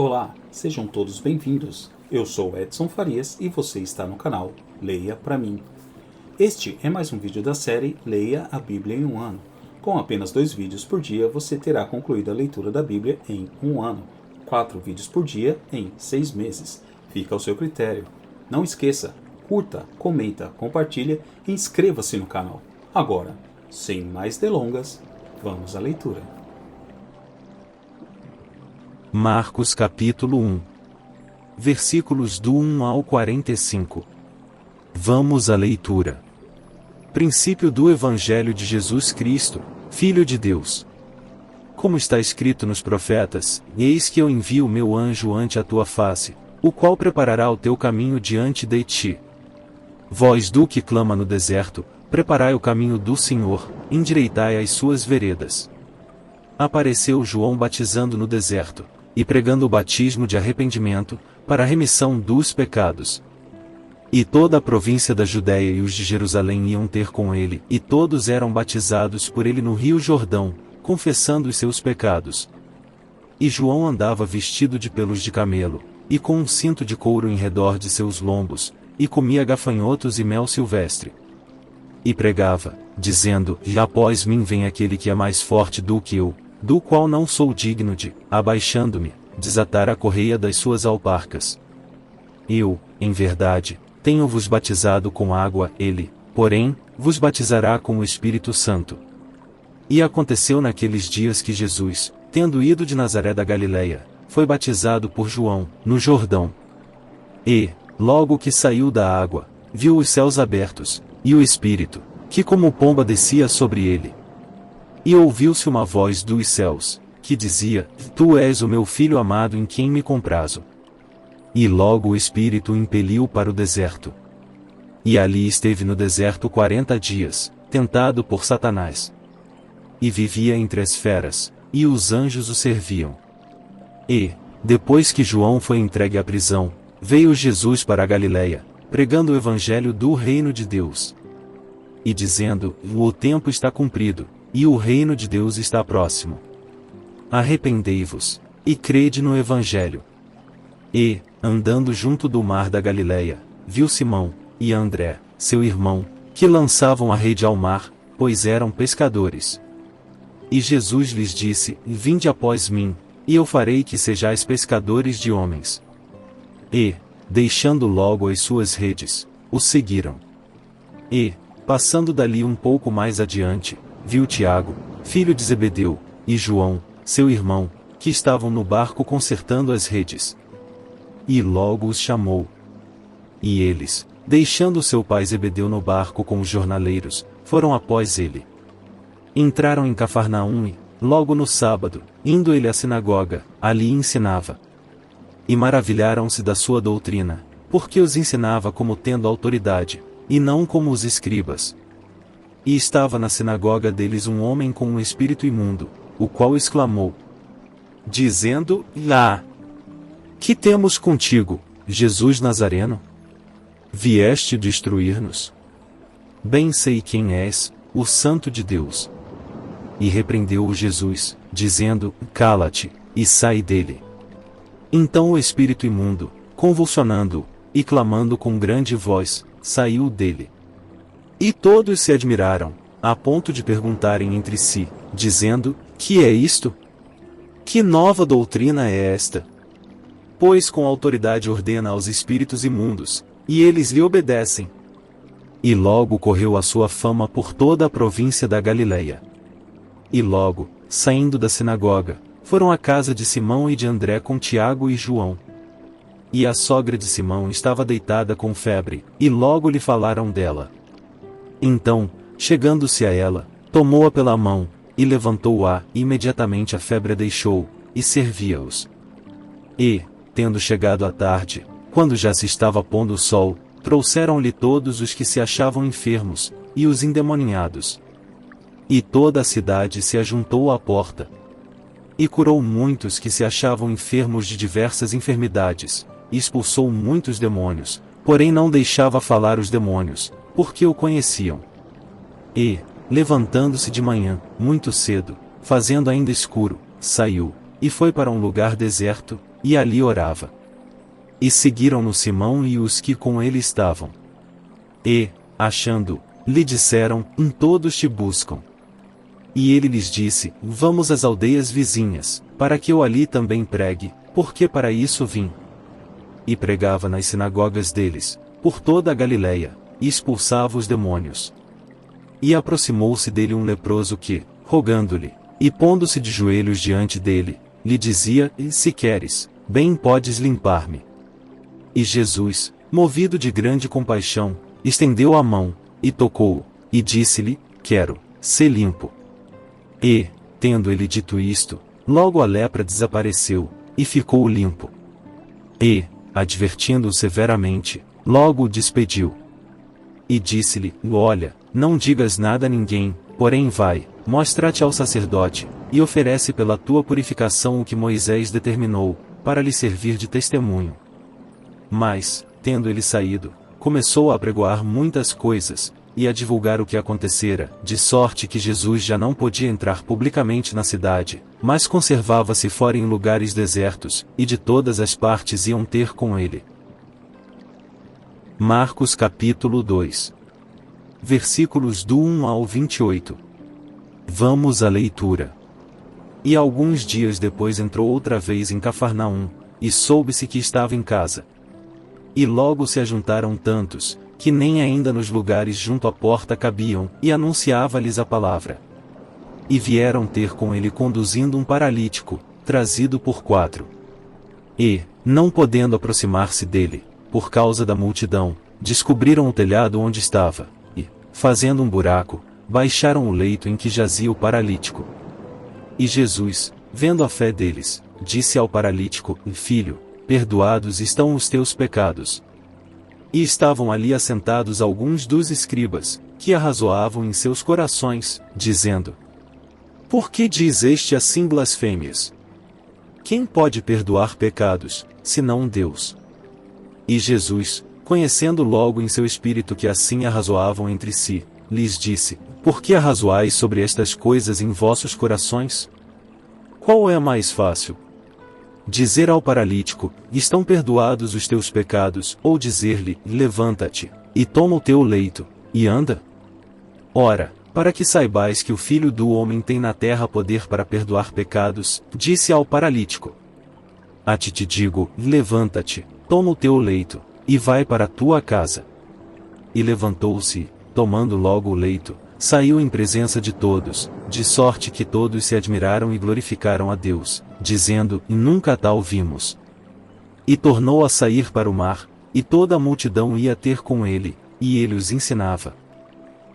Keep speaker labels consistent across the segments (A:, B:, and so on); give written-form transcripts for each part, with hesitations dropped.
A: Olá, sejam todos bem-vindos. Eu sou Edson Farias e você está no canal Leia Pra Mim. Este é mais um vídeo da série Leia a Bíblia em um ano. Com apenas 2 vídeos por dia, você terá concluído a leitura da Bíblia em um ano. 4 vídeos por dia em 6 meses. Fica ao seu critério. Não esqueça, curta, comenta, compartilha e inscreva-se no canal. Agora, sem mais delongas, vamos à leitura.
B: Marcos capítulo 1. Versículos do 1 ao 45. Vamos à leitura. Princípio do Evangelho de Jesus Cristo, Filho de Deus. Como está escrito nos profetas, eis que eu envio o meu anjo ante a tua face, o qual preparará o teu caminho diante de ti. Voz do que clama no deserto, preparai o caminho do Senhor, endireitai as suas veredas. Apareceu João batizando no deserto, e pregando o batismo de arrependimento, para a remissão dos pecados. E toda a província da Judéia e os de Jerusalém iam ter com ele, e todos eram batizados por ele no rio Jordão, confessando os seus pecados. E João andava vestido de pelos de camelo, e com um cinto de couro em redor de seus lombos, e comia gafanhotos e mel silvestre. E pregava, dizendo: E após mim vem aquele que é mais forte do que eu, do qual não sou digno de, abaixando-me, desatar a correia das suas alparcas. Eu, em verdade, tenho-vos batizado com água, ele, porém, vos batizará com o Espírito Santo. E aconteceu naqueles dias que Jesus, tendo ido de Nazaré da Galileia, foi batizado por João, no Jordão. E, logo que saiu da água, viu os céus abertos, e o Espírito, que como pomba descia sobre ele. E ouviu-se uma voz dos céus, que dizia: Tu és o meu Filho amado em quem me comprazo. E logo o Espírito o impeliu para o deserto. E ali esteve no deserto 40 dias, tentado por Satanás. E vivia entre as feras, e os anjos o serviam. E, depois que João foi entregue à prisão, veio Jesus para a Galileia, pregando o evangelho do reino de Deus. E dizendo: O tempo está cumprido, e o reino de Deus está próximo. Arrependei-vos, e crede no Evangelho. E, andando junto do mar da Galileia, viu Simão, e André, seu irmão, que lançavam a rede ao mar, pois eram pescadores. E Jesus lhes disse: Vinde após mim, e eu farei que sejais pescadores de homens. E, deixando logo as suas redes, o seguiram. E, passando dali um pouco mais adiante, viu Tiago, filho de Zebedeu, e João, seu irmão, que estavam no barco consertando as redes. E logo os chamou. E eles, deixando seu pai Zebedeu no barco com os jornaleiros, foram após ele. Entraram em Cafarnaum e, logo no sábado, indo ele à sinagoga, ali ensinava. E maravilharam-se da sua doutrina, porque os ensinava como tendo autoridade, e não como os escribas. E estava na sinagoga deles um homem com um espírito imundo, o qual exclamou, dizendo: Lá! Que temos contigo, Jesus Nazareno? Vieste destruir-nos? Bem sei quem és, o Santo de Deus. E repreendeu-o Jesus, dizendo: Cala-te, e sai dele. Então o espírito imundo, convulsionando-o, e clamando com grande voz, saiu dele. E todos se admiraram, a ponto de perguntarem entre si, dizendo: Que é isto? Que nova doutrina é esta? Pois com autoridade ordena aos espíritos imundos, e eles lhe obedecem. E logo correu a sua fama por toda a província da Galileia. E logo, saindo da sinagoga, foram à casa de Simão e de André com Tiago e João. E a sogra de Simão estava deitada com febre, e logo lhe falaram dela. Então, chegando-se a ela, tomou-a pela mão, e levantou-a, e imediatamente a febre a deixou, e servia-os. E, tendo chegado a tarde, quando já se estava pondo o sol, trouxeram-lhe todos os que se achavam enfermos, e os endemoniados. E toda a cidade se ajuntou à porta. E curou muitos que se achavam enfermos de diversas enfermidades, e expulsou muitos demônios, porém não deixava falar os demônios, porque o conheciam. E, levantando-se de manhã, muito cedo, fazendo ainda escuro, saiu, e foi para um lugar deserto, e ali orava. E seguiram-no Simão e os que com ele estavam. E, achando, lhe disseram: todos te buscam. E ele lhes disse: vamos às aldeias vizinhas, para que eu ali também pregue, porque para isso vim. E pregava nas sinagogas deles, por toda a Galiléia, e expulsava os demônios. E aproximou-se dele um leproso que, rogando-lhe, e pondo-se de joelhos diante dele, lhe dizia: se queres, bem podes limpar-me. E Jesus, movido de grande compaixão, estendeu a mão, e tocou-o, e disse-lhe: quero, ser limpo. E, tendo ele dito isto, logo a lepra desapareceu, e ficou limpo. E, advertindo-o severamente, logo o despediu. E disse-lhe: olha, não digas nada a ninguém, porém vai, mostra-te ao sacerdote, e oferece pela tua purificação o que Moisés determinou, para lhe servir de testemunho. Mas, tendo ele saído, começou a apregoar muitas coisas, e a divulgar o que acontecera, de sorte que Jesus já não podia entrar publicamente na cidade, mas conservava-se fora em lugares desertos, e de todas as partes iam ter com ele. Marcos capítulo 2. Versículos do 1 ao 28. Vamos à leitura. E alguns dias depois entrou outra vez em Cafarnaum, e soube-se que estava em casa. E logo se ajuntaram tantos, que nem ainda nos lugares junto à porta cabiam, e anunciava-lhes a palavra. E vieram ter com ele conduzindo um paralítico, trazido por 4. E, não podendo aproximar-se dele, por causa da multidão, descobriram o telhado onde estava, e, fazendo um buraco, baixaram o leito em que jazia o paralítico. E Jesus, vendo a fé deles, disse ao paralítico: filho, perdoados estão os teus pecados. E estavam ali assentados alguns dos escribas, que arrazoavam em seus corações, dizendo: por que diz este assim blasfêmias? Quem pode perdoar pecados, senão Deus? E Jesus, conhecendo logo em seu espírito que assim arrazoavam entre si, lhes disse: por que arrazoais sobre estas coisas em vossos corações? Qual é a mais fácil? Dizer ao paralítico: estão perdoados os teus pecados, ou dizer-lhe: levanta-te, e toma o teu leito, e anda? Ora, para que saibais que o Filho do Homem tem na terra poder para perdoar pecados, disse ao paralítico: a ti te digo, levanta-te, toma o teu leito, e vai para a tua casa. E levantou-se, tomando logo o leito, saiu em presença de todos, de sorte que todos se admiraram e glorificaram a Deus, dizendo: nunca tal vimos. E tornou a sair para o mar, e toda a multidão ia ter com ele, e ele os ensinava.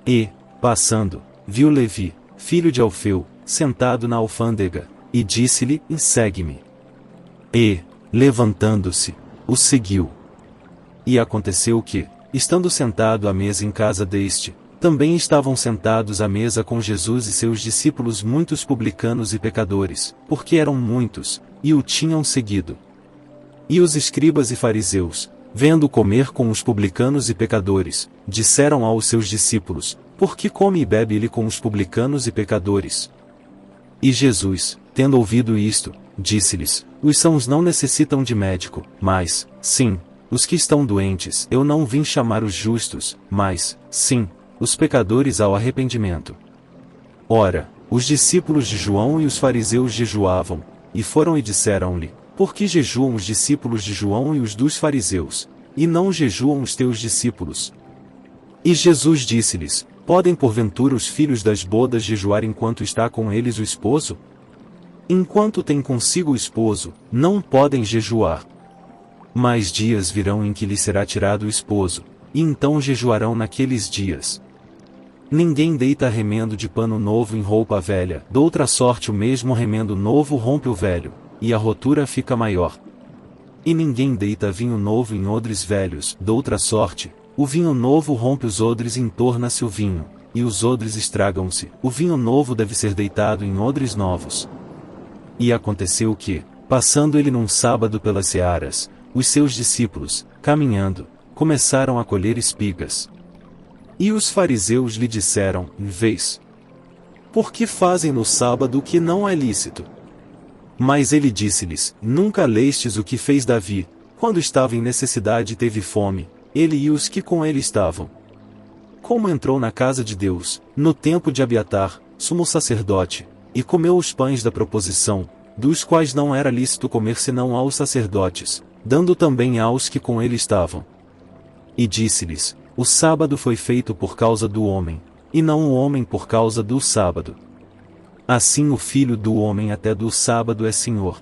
B: E, passando, viu Levi, filho de Alfeu, sentado na alfândega, e disse-lhe: segue-me. E, levantando-se, o seguiu. E aconteceu que, estando sentado à mesa em casa deste, também estavam sentados à mesa com Jesus e seus discípulos muitos publicanos e pecadores, porque eram muitos, e o tinham seguido. E os escribas e fariseus, vendo comer com os publicanos e pecadores, disseram aos seus discípulos: por que come e bebe ele com os publicanos e pecadores? E Jesus, tendo ouvido isto, disse-lhes: os sãos não necessitam de médico, mas, sim, os que estão doentes. Eu não vim chamar os justos, mas, sim, os pecadores ao arrependimento. Ora, os discípulos de João e os fariseus jejuavam, e foram e disseram-lhe: por que jejuam os discípulos de João e os dos fariseus, e não jejuam os teus discípulos? E Jesus disse-lhes: podem porventura os filhos das bodas jejuar enquanto está com eles o esposo? Enquanto tem consigo o esposo, não podem jejuar. Mas dias virão em que lhes será tirado o esposo, e então jejuarão naqueles dias. Ninguém deita remendo de pano novo em roupa velha, doutra sorte o mesmo remendo novo rompe o velho, e a rotura fica maior. E ninguém deita vinho novo em odres velhos, doutra sorte, o vinho novo rompe os odres e entorna-se o vinho, e os odres estragam-se. O vinho novo deve ser deitado em odres novos. E aconteceu que, passando ele num sábado pelas searas, os seus discípulos, caminhando, começaram a colher espigas. E os fariseus lhe disseram: vês? Por que fazem no sábado o que não é lícito? Mas ele disse-lhes: Nunca lestes o que fez Davi, quando estava em necessidade e teve fome, ele e os que com ele estavam. Como entrou na casa de Deus, no tempo de Abiatar, sumo sacerdote, e comeu os pães da proposição, dos quais não era lícito comer senão aos sacerdotes, dando também aos que com ele estavam. E disse-lhes: O sábado foi feito por causa do homem, e não o homem por causa do sábado. Assim o Filho do homem até do sábado é Senhor.